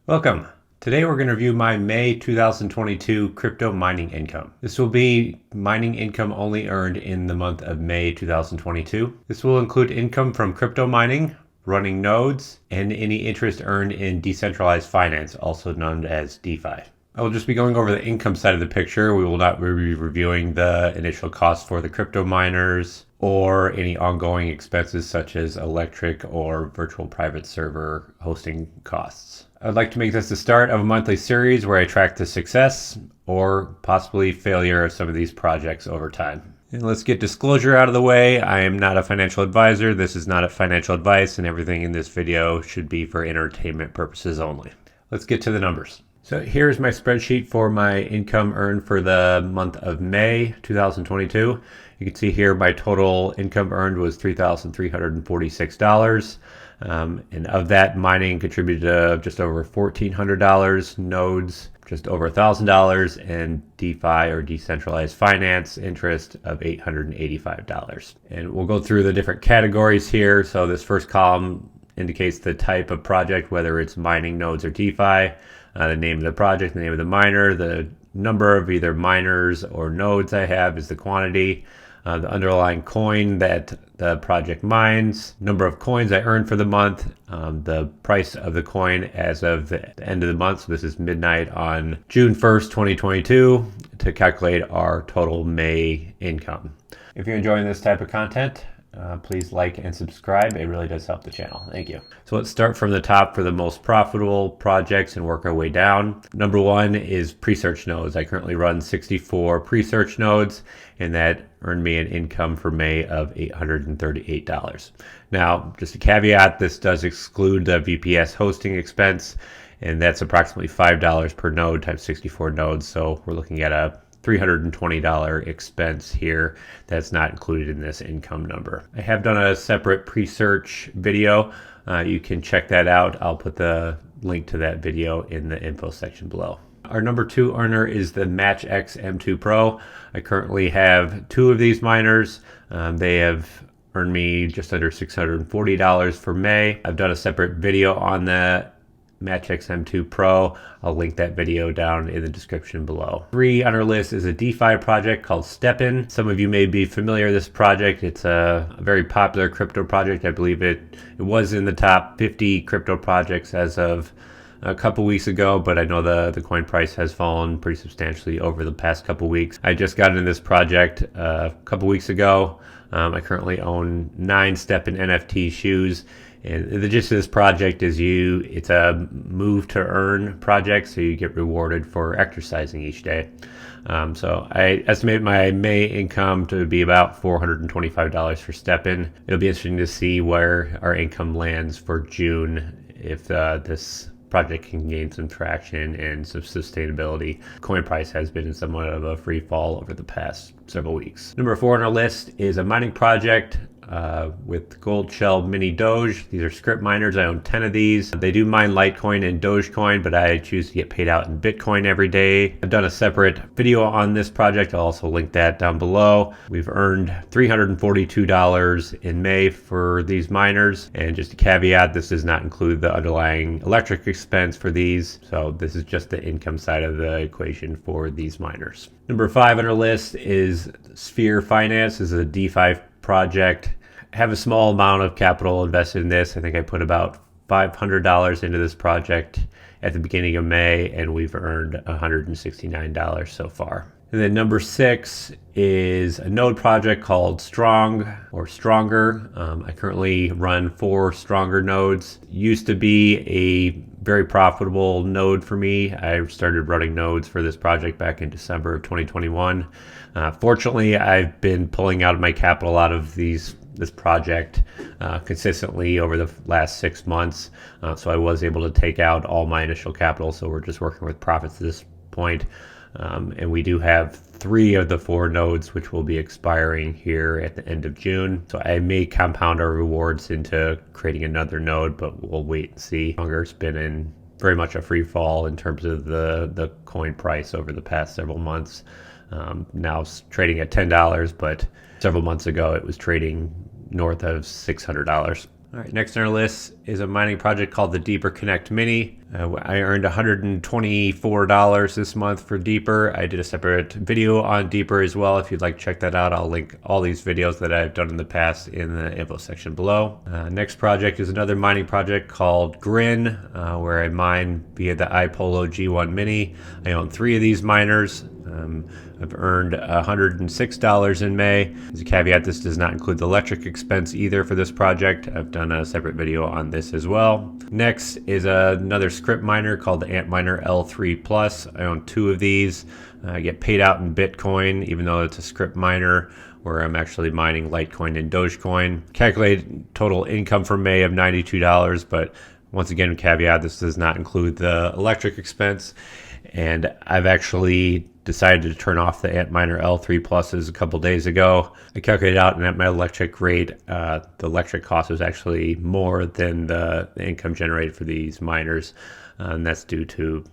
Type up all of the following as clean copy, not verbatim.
Welcome. Today we're going to review my May 2022 crypto mining income. This will be mining income only earned in the month of May 2022. This will include income from crypto mining, running nodes, and any interest earned in decentralized finance, also known as Defi. I will just be going over the income side of the picture. We will not be reviewing the initial costs for the crypto miners or any ongoing expenses such as electric or virtual private server hosting costs. I'd like to make this the start of a monthly series where I track the success or possibly failure of some of these projects over time. And let's get disclosure out of the way. I am not a financial advisor. This is not a financial advice, and everything in this video should be for entertainment purposes only. Let's get to the numbers. So here's my spreadsheet for my income earned for the month of May 2022. You can see here my total income earned was $3,346. And of that, mining contributed just over $1,400, nodes just over $1,000, and DeFi or decentralized finance interest of $885. And we'll go through the different categories here. So this first column indicates the type of project, whether it's mining nodes or DeFi, the name of the project, the name of the miner, the number of either miners or nodes I have is the quantity, the underlying coin that the project mines, number of coins I earned for the month, the price of the coin as of the end of the month. So this is midnight on June 1st, 2022 to calculate our total May income. If you're enjoying this type of content, please like and subscribe. It really does help the channel. Thank you. So let's start from the top for the most profitable projects and work our way down. Number one is pre-search nodes. I currently run 64 pre-search nodes, and that earned me an income for May of $838. Now, just a caveat, this does exclude the VPS hosting expense, and that's approximately $5 per node times 64 nodes. So we're looking at a $320 expense here that's not included in this income number. I have done a separate pre-search video. You can check that out. I'll put the link to that video in the info section below. Our number two earner is the MatchX M2 Pro. I currently have two of these miners. They have earned me just under $640 for May. I've done a separate video on the MatchX M2 Pro. I'll link that video down in the description below. Three on our list is a DeFi project called StepN. Some of you may be familiar with this project. It's a very popular crypto project. I believe it was in the top 50 crypto projects as of a couple weeks ago, but I know the coin price has fallen pretty substantially over the past couple weeks. I just got into this project a couple weeks ago. I currently own 9 StepN NFT shoes. And the gist of this project is it's a move to earn project, so you get rewarded for exercising each day. So I estimate my May income to be about $425 for StepN. It'll be interesting to see where our income lands for June if this project can gain some traction and some sustainability. Coin price has been in somewhat of a free fall over the past several weeks. Number 4 on our list is a mining project with Gold Shell Mini Doge. These are script miners. I own 10 of these. They do mine Litecoin and Dogecoin, but I choose to get paid out in Bitcoin every day. I've done a separate video on this project. I'll also link that down below. We've earned $342 in May for these miners. And just a caveat, this does not include the underlying electric expense for these. So this is just the income side of the equation for these miners. Number 5 on our list is Sphere Finance. This is a DeFi project. I have a small amount of capital invested in this. I think I put about $500 into this project at the beginning of May, and we've earned $169 so far. And then number 6 is a node project called Strong or Stronger. I currently run 4 Stronger nodes. Used to be a very profitable node for me. I started running nodes for this project back in December of 2021. Fortunately, I've been pulling out of my capital out of this project consistently over the last 6 months. So I was able to take out all my initial capital. So we're just working with profits at this point. And we do have 3 of the 4 nodes which will be expiring here at the end of June. So I may compound our rewards into creating another node, but we'll wait and see. Strong's been in very much a free fall in terms of the coin price over the past several months. Now it's trading at $10, but several months ago it was trading north of $600. All right, next on our list is a mining project called the Deeper Connect Mini. I earned $124 this month for Deeper. I did a separate video on Deeper as well. If you'd like to check that out, I'll link all these videos that I've done in the past in the info section below. Next project is another mining project called Grin, where I mine via the iPolo G1 Mini. I own 3 of these miners. I've earned $106 in May. As a caveat, this does not include the electric expense either for this project. I've done a separate video on this as well. Next is another script miner called the Antminer L3 Plus. I own 2 of these. I get paid out in Bitcoin, even though it's a script miner where I'm actually mining Litecoin and Dogecoin. Calculated total income for May of $92, but once again, caveat, this does not include the electric expense. And I've actually decided to turn off the Antminer L3 Pluses a couple days ago. I calculated out, and at my electric rate, the electric cost was actually more than the income generated for these miners. And that's due to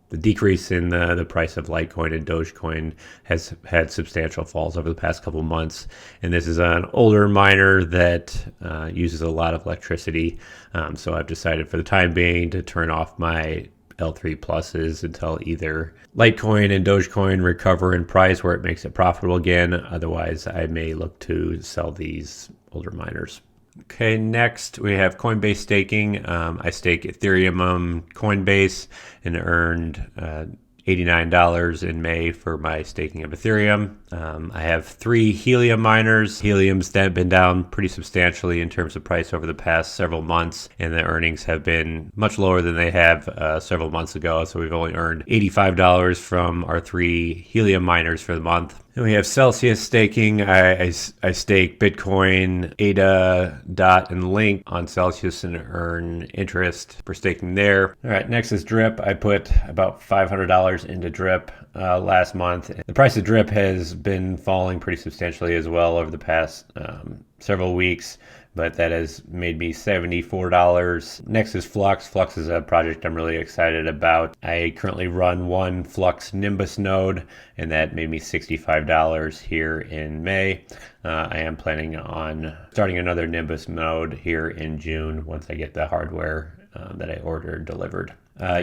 the decrease in the price of Litecoin and Dogecoin has had substantial falls over the past couple months. And this is an older miner that uses a lot of electricity. So I've decided for the time being to turn off my L3 pluses until either Litecoin and Dogecoin recover in price where it makes it profitable again. Otherwise, I may look to sell these older miners. Okay, next we have Coinbase staking. I stake Ethereum on Coinbase and earned $89 in May for my staking of Ethereum. I have 3 helium miners. Helium's been down pretty substantially in terms of price over the past several months, and the earnings have been much lower than they have several months ago. So we've only earned $85 from our 3 helium miners for the month. And we have Celsius staking. I stake Bitcoin, ADA, DOT, and Link on Celsius and earn interest for staking there. All right, next is Drip. I put about $500 into Drip last month. The price of Drip has been falling pretty substantially as well over the past several weeks, but that has made me $74. Next is Flux. Flux is a project I'm really excited about. I currently run one Flux Nimbus node, and that made me $65 here in May. I am planning on starting another Nimbus node here in June once I get the hardware that I ordered delivered.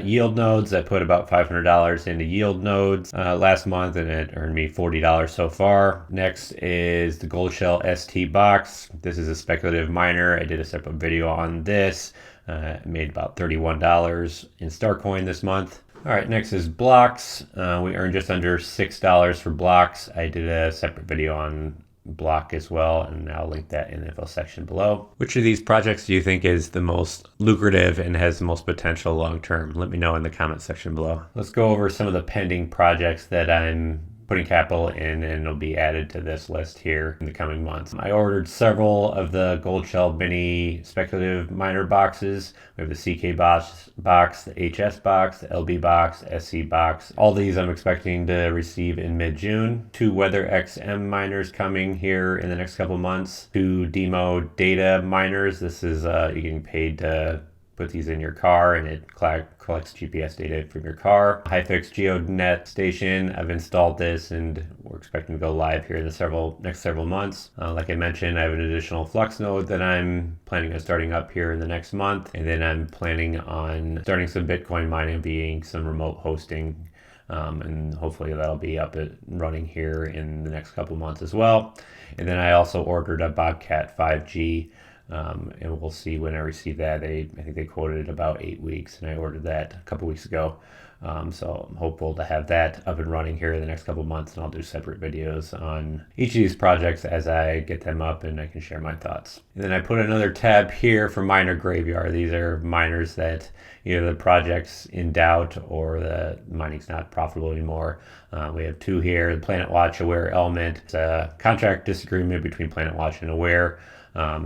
Yield nodes, I put about $500 into yield nodes last month, and it earned me $40 so far. Next is the Gold Shell ST box. This is a speculative miner. I did a separate video on this. Made about $31 in Starcoin this month. All right, next is blocks. We earned just under $6 for blocks. I did a separate video on block as well, and I'll link that in the info section below. Which of these projects do you think is the most lucrative and has the most potential long term? Let me know in the comment section below. Let's go over some of the pending projects that I'm putting capital in, and it'll be added to this list here in the coming months. I ordered several of the Gold Shell Mini speculative miner boxes. We have the CK box, the HS box, the LB box, SC box. All these I'm expecting to receive in mid-June. 2 Weather XM miners coming here in the next couple months. 2 Demo data miners. This is you're getting paid to put these in your car, and it collects GPS data from your car. HiFix GeoNet station, I've installed this, and we're expecting to go live here in the next several months. Like I mentioned, I have an additional Flux node that I'm planning on starting up here in the next month, and then I'm planning on starting some Bitcoin mining, being some remote hosting, and hopefully that'll be up and running here in the next couple months as well. And then I also ordered a Bobcat 5G. And we'll see when I receive that. I think they quoted about 8 weeks, and I ordered that a couple weeks ago. So I'm hopeful to have that up and running here in the next couple months, and I'll do separate videos on each of these projects as I get them up, and I can share my thoughts. And then I put another tab here for miner graveyard. These are miners that either the project's in doubt or the mining's not profitable anymore. We have 2 here. The Planet Watch Aware Element. It's a contract disagreement between Planet Watch and Aware.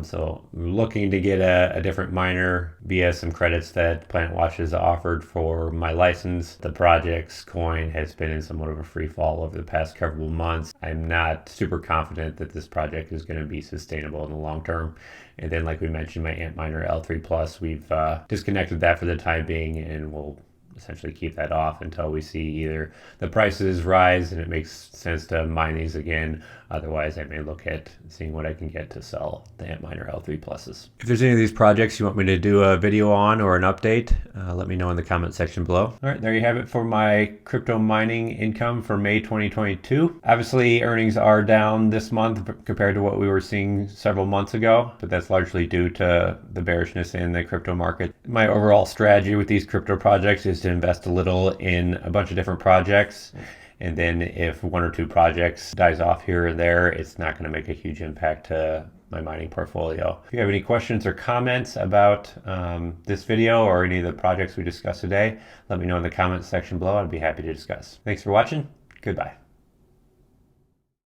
So we're looking to get a different miner via some credits that Planet Watch has offered for my license. The project's coin has been in somewhat of a free fall over the past couple months. I'm not super confident that this project is going to be sustainable in the long term. And then, like we mentioned, my Antminer L3 Plus, we've disconnected that for the time being, and we'll essentially keep that off until we see either the prices rise and it makes sense to mine these again. Otherwise, I may look at seeing what I can get to sell the Antminer L3 pluses. If there's any of these projects you want me to do a video on or an update, let me know in the comment section below. All right, there you have it for my crypto mining income for May 2022. Obviously, earnings are down this month compared to what we were seeing several months ago, but that's largely due to the bearishness in the crypto market. My overall strategy with these crypto projects is to invest a little in a bunch of different projects. And then if one or two projects dies off here and there, it's not going to make a huge impact to my mining portfolio. If you have any questions or comments about this video or any of the projects we discussed today, let me know in the comments section below. I'd be happy to discuss. Thanks for watching. Goodbye.